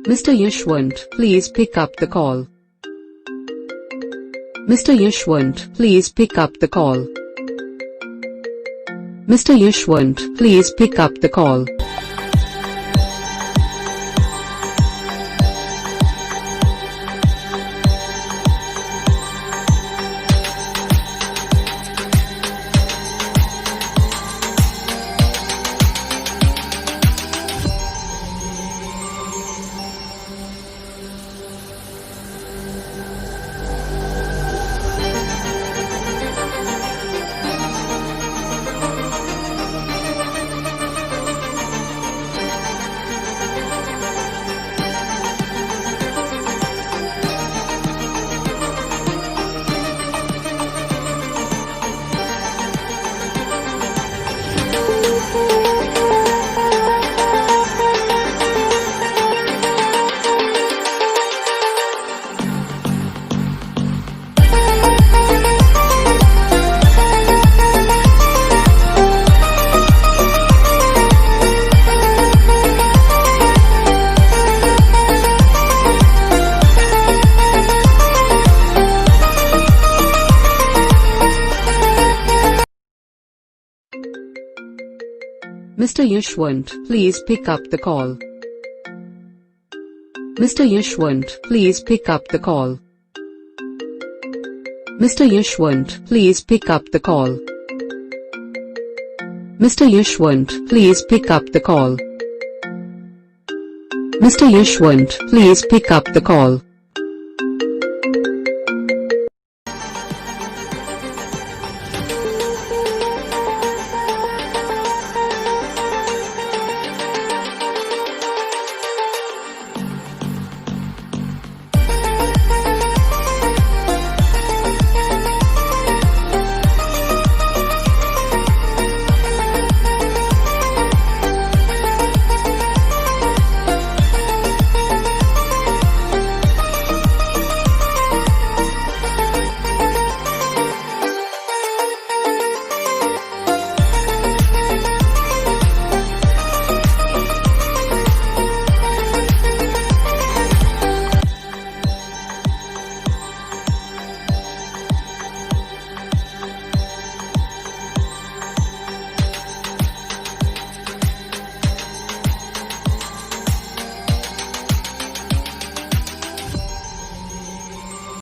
Mr. Yashwant, please pick up the call. Mr. Yashwant, please pick up the call. Mr. Yashwant, please pick up the call. Mr. Yashwant, please pick up the call. Mr. Yashwant, please pick up the call. Mr. Yashwant, please pick up the call. Mr. Yashwant, please pick up the call. Mr. Yashwant, please pick up the call.